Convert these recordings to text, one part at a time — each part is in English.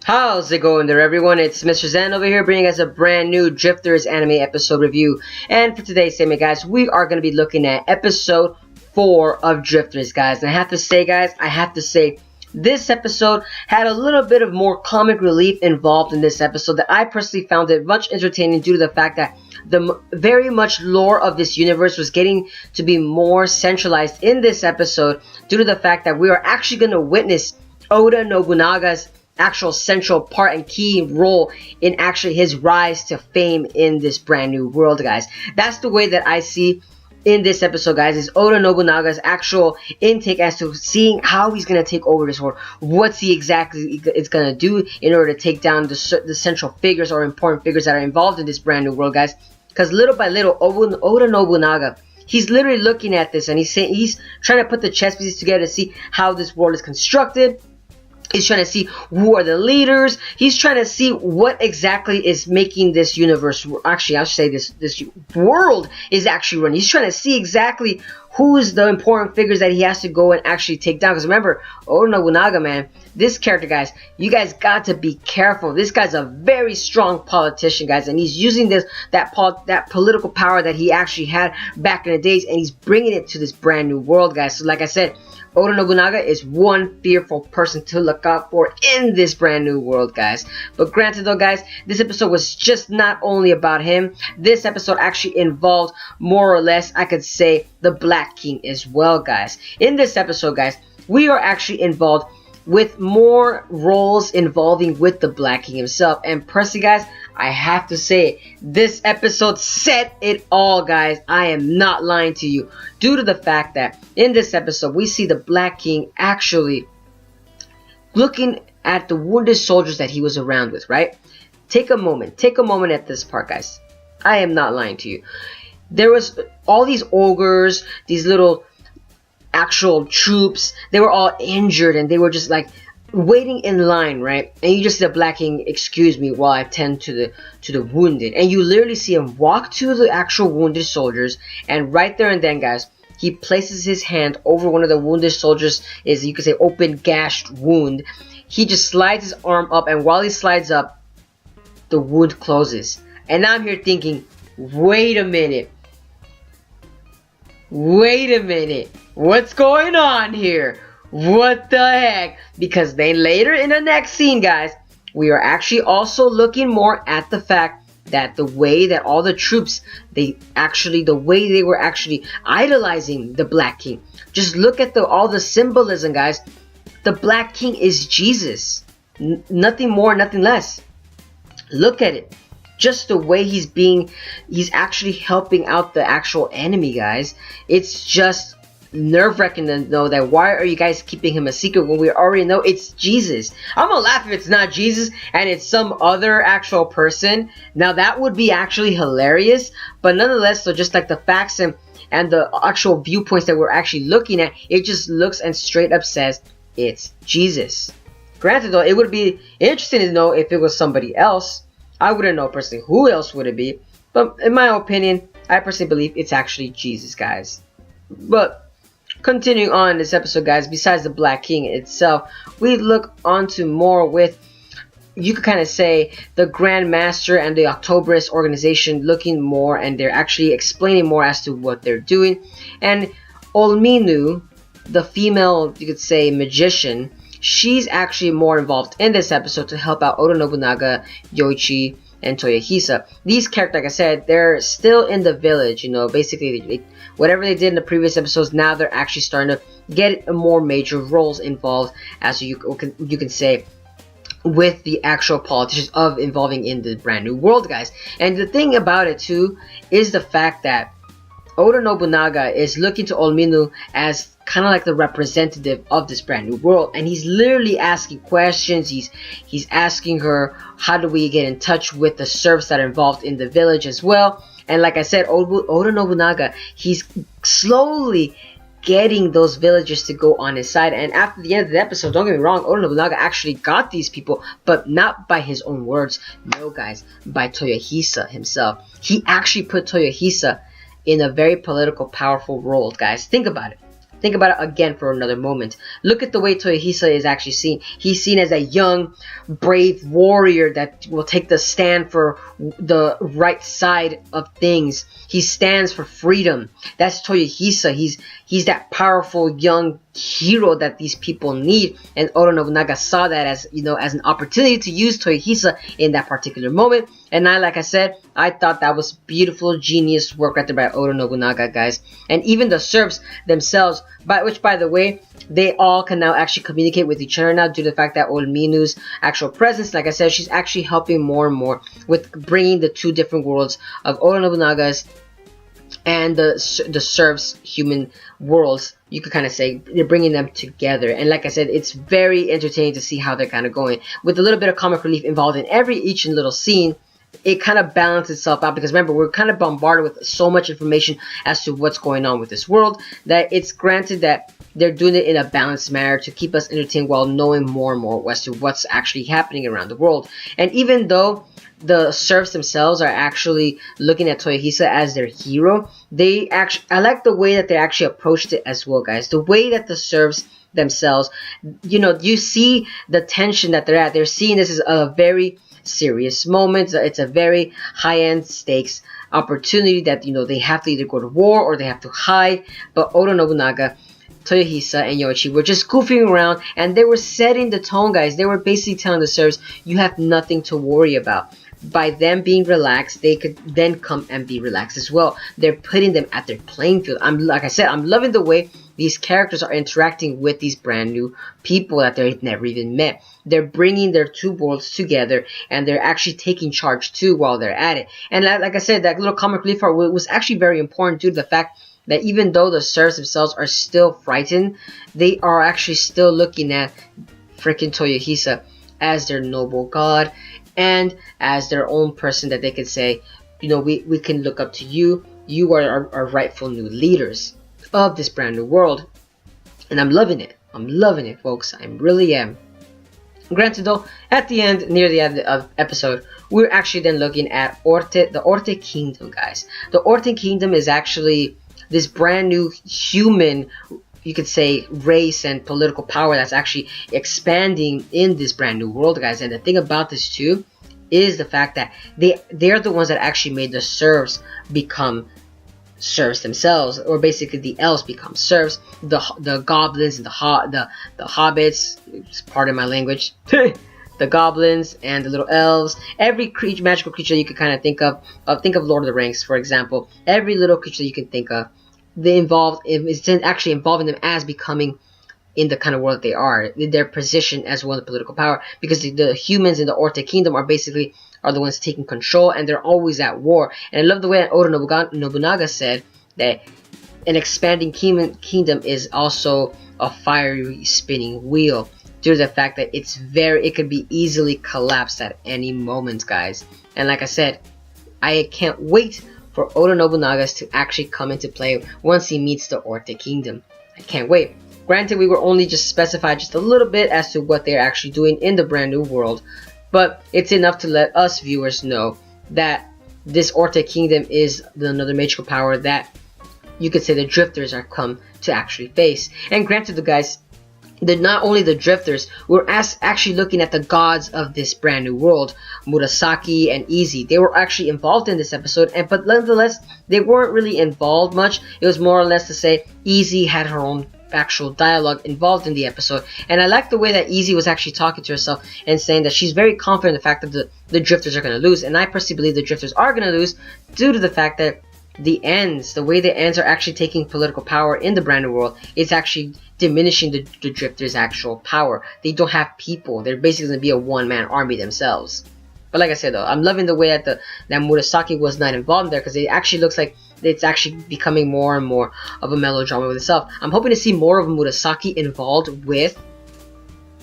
How's it going there, everyone? It's Mr.zen over here bringing us a brand new Drifters anime episode review. And for today's segment, guys, we are going to be looking at episode 4 of Drifters, guys. And I have to say, guys, this episode had a little bit of more comic relief involved in this episode that I personally found it much entertaining due to the fact that the very much lore of this universe was getting to be more centralized in this episode due to the fact that we are actually going to witness Oda Nobunaga's actual central part and key role in actually his rise to fame in this brand new world, guys. That's the way that I see in this episode, guys, is Oda Nobunaga's actual intake as to seeing how he's going to take over this world. What's he exactly it's going to do in order to take down the central figures or important figures that are involved in this brand new world, guys. Because little by little, Oda Nobunaga, he's literally looking at this and he's trying to put the chess pieces together to see how this world is constructed. He's trying to see who are the leaders. He's trying to see what exactly is making this universe, actually I should say this world is actually running. He's trying to see exactly who's the important figures that he has to go and actually take down. Because remember, Oda Nobunaga, man, this character, guys, you guys got to be careful. This guy's a very strong politician, guys, and he's using that political power that he actually had back in the days, and he's bringing it to this brand new world, guys. So like I said, Oda Nobunaga is one fearful person to look out for in this brand new world, guys. But granted though, guys, this episode was just not only about him. This episode actually involved more or less, I could say, the Black King as well, guys. In this episode, guys, we are actually involved with more roles involving with the Black King himself. And personally, guys, I have to say, this episode said it all, guys. I am not lying to you. Due to the fact that in this episode, we see the Black King actually looking at the wounded soldiers that he was around with, right? Take a moment at this part, guys. I am not lying to you. There was all these ogres, these little actual troops. They were all injured and they were just like waiting in line, right? And you just see the Black King, excuse me while I tend to the wounded, and you literally see him walk to the actual wounded soldiers, and right there and then, guys, he places his hand over one of the wounded soldiers, is, you could say, open gashed wound. He just slides his arm up, and while he slides up, the wound closes. And I'm here thinking, wait a minute, what's going on here? What the heck? Because then later in the next scene, guys, we are actually also looking more at the fact that the way that all the troops, the way they were actually idolizing the Black King. Just look at all the symbolism, guys. The Black King is Jesus. Nothing more, nothing less. Look at it. Just the way he's actually helping out the actual enemy, guys. It's just nerve-wracking to know that why are you guys keeping him a secret when we already know it's Jesus. I'm gonna laugh if it's not Jesus and it's some other actual person. Now that would be actually hilarious, but nonetheless, so just like the facts and the actual viewpoints that we're actually looking at, it just looks and straight up says it's Jesus. Granted though, it would be interesting to know if it was somebody else. I wouldn't know personally who else would it be, but in my opinion, I personally believe it's actually Jesus, guys. But continuing on in this episode, guys, besides the Black King itself, we look onto more with, you could kind of say, the Grand Master and the Octoberist organization looking more, and they're actually explaining more as to what they're doing. And Olminu, the female, you could say, magician, she's actually more involved in this episode to help out Oda Nobunaga, Yoichi, and Toyohisa. These characters, like I said, they're still in the village, you know, basically whatever they did in the previous episodes, now they're actually starting to get more major roles involved, as you can say, with the actual politicians of involving in the brand new world, guys. And the thing about it too is the fact that Oda Nobunaga is looking to Olminu as kind of like the representative of this brand new world, and he's literally asking questions. He's asking her, how do we get in touch with the serfs that are involved in the village as well. And like I said, Oda Nobunaga, he's slowly getting those villagers to go on his side. And after the end of the episode, don't get me wrong, Oda Nobunaga actually got these people, but not by his own words. No, guys, by Toyohisa himself. He actually put Toyohisa in a very political, powerful role, guys. Think about it. Think about it again for another moment. Look at the way Toyohisa is actually seen. He's seen as a young, brave warrior that will take the stand for the right side of things. He stands for freedom. That's Toyohisa. He's that powerful young hero that these people need, and Oda Nobunaga saw that as, you know, as an opportunity to use Toyohisa in that particular moment. And like I said, I thought that was beautiful, genius work right there by Oda Nobunaga, guys. And even the serfs themselves, which by the way, they all can now actually communicate with each other now due to the fact that Olminu's actual presence, like I said, she's actually helping more and more with bringing the two different worlds of Oda Nobunaga's and the serfs human worlds, you could kind of say. They're bringing them together, and like I said, it's very entertaining to see how they're kind of going with a little bit of comic relief involved in each little scene. It kind of balances itself out, because remember, we're kind of bombarded with so much information as to what's going on with this world, that it's granted that they're doing it in a balanced manner to keep us entertained while knowing more and more as to what's actually happening around the world. And even though the serfs themselves are actually looking at Toyohisa as their hero, I like the way that they actually approached it as well, guys. The way that the serfs themselves, you know, you see the tension that they're at. They're seeing this as a very serious moment. It's a very high-end stakes opportunity that, you know, they have to either go to war or they have to hide. But Oda Nobunaga, Toyohisa, and Yoichi were just goofing around, and they were setting the tone, guys. They were basically telling the serfs, you have nothing to worry about. By them being relaxed, they could then come and be relaxed as well. They're putting them at their playing field. Like I said, I'm loving the way these characters are interacting with these brand new people that they've never even met. They're bringing their two worlds together, and they're actually taking charge too while they're at it. And like I said, that little comic relief part was actually very important due to the fact that even though the serfs themselves are still frightened, they are actually still looking at freaking Toyohisa as their noble god and as their own person that they could say, you know, we can look up to you. You are our rightful new leaders of this brand new world. And I'm loving it. I'm loving it, folks. I really am. Granted though, at the end, near the end of episode, we're actually then looking at the Orte Kingdom, guys. The Orte Kingdom is actually this brand new human, you could say, race and political power that's actually expanding in this brand new world, guys. And the thing about this too is the fact that they're the ones that actually made the serfs become serfs themselves, or basically the elves become serfs. The goblins and the hobbits, pardon my language, the goblins and the little elves, every magical creature you could kind of think of Lord of the Rings, for example. Every little creature you can think of, it's actually involving them as becoming in the kind of world that they are, their position as one of the political power, because the humans in the Orte Kingdom are the ones taking control, and they're always at war. And I love the way that Oda Nobunaga said that an expanding kingdom is also a fiery spinning wheel, due to the fact that it could be easily collapsed at any moment, guys. And like I said, I can't wait for Oda Nobunaga's to actually come into play once he meets the Orte Kingdom. I can't wait. Granted, we were only just specified just a little bit as to what they're actually doing in the brand new world, but it's enough to let us viewers know that this Orte Kingdom is another magical power that you could say the drifters are come to actually face. And granted, the guys, not only the drifters, we're actually looking at the gods of this brand new world, Murasaki and Easy. They were actually involved in this episode, but nonetheless, they weren't really involved much. It was more or less to say Easy had her own actual dialogue involved in the episode, and I like the way that Easy was actually talking to herself and saying that she's very confident in the fact that the drifters are going to lose. And I personally believe the drifters are going to lose due to the fact that the way the ends are actually taking political power in the brand new world, it's actually diminishing the drifters' actual power. They don't have people. They're basically going to be a one-man army themselves. But like I said though, I'm loving the way that Murasaki was not involved there, because it actually looks like it's actually becoming more and more of a melodrama with itself. I'm hoping to see more of Murasaki involved with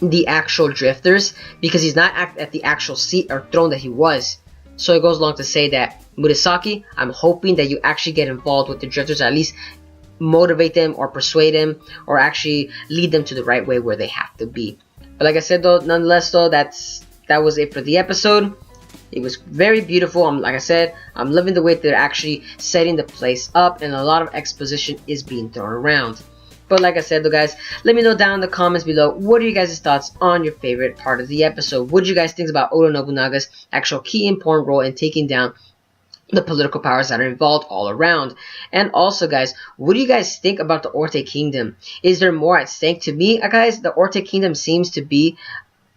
the actual drifters, because he's not at the actual seat or throne that he was. So it goes along to say that Murasaki, I'm hoping that you actually get involved with the drifters, or at least motivate them or persuade them or actually lead them to the right way where they have to be. But like I said though, nonetheless though, that was it for the episode. It was very beautiful. Like I said, I'm loving the way they're actually setting the place up, and a lot of exposition is being thrown around. But like I said though guys, let me know down in the comments below, what are you guys' thoughts on your favorite part of the episode? What do you guys think about Oda Nobunaga's actual key important role in taking down the political powers that are involved all around? And also guys, what do you guys think about the Orte Kingdom? Is there more at stake? To me, guys, the Orte Kingdom seems to be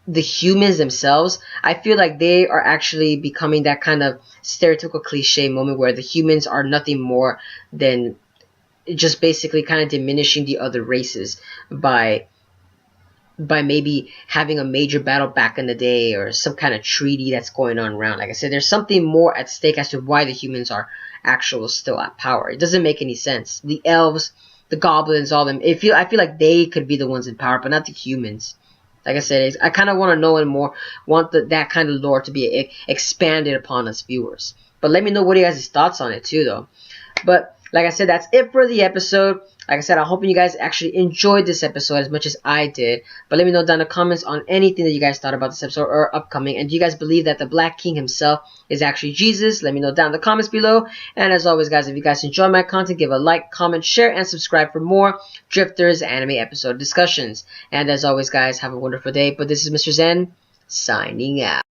the humans themselves. I feel like they are actually becoming that kind of stereotypical cliche moment where the humans are nothing more than just basically kind of diminishing the other races by maybe having a major battle back in the day or some kind of treaty that's going on around. Like I said, there's something more at stake as to why the humans are actually still at power. It doesn't make any sense. The elves, the goblins, all them, I feel like they could be the ones in power, but not the humans. Like I said, I kind of want to know and more, want that kind of lore to be expanded upon us viewers. But let me know what you guys' thoughts on it too, though. But like I said, that's it for the episode. Like I said, I'm hoping you guys actually enjoyed this episode as much as I did. But let me know down in the comments on anything that you guys thought about this episode or upcoming. And do you guys believe that the Black King himself is actually Jesus? Let me know down in the comments below. And as always, guys, if you guys enjoy my content, give a like, comment, share, and subscribe for more Drifters anime episode discussions. And as always, guys, have a wonderful day. But this is Mr. Zen, signing out.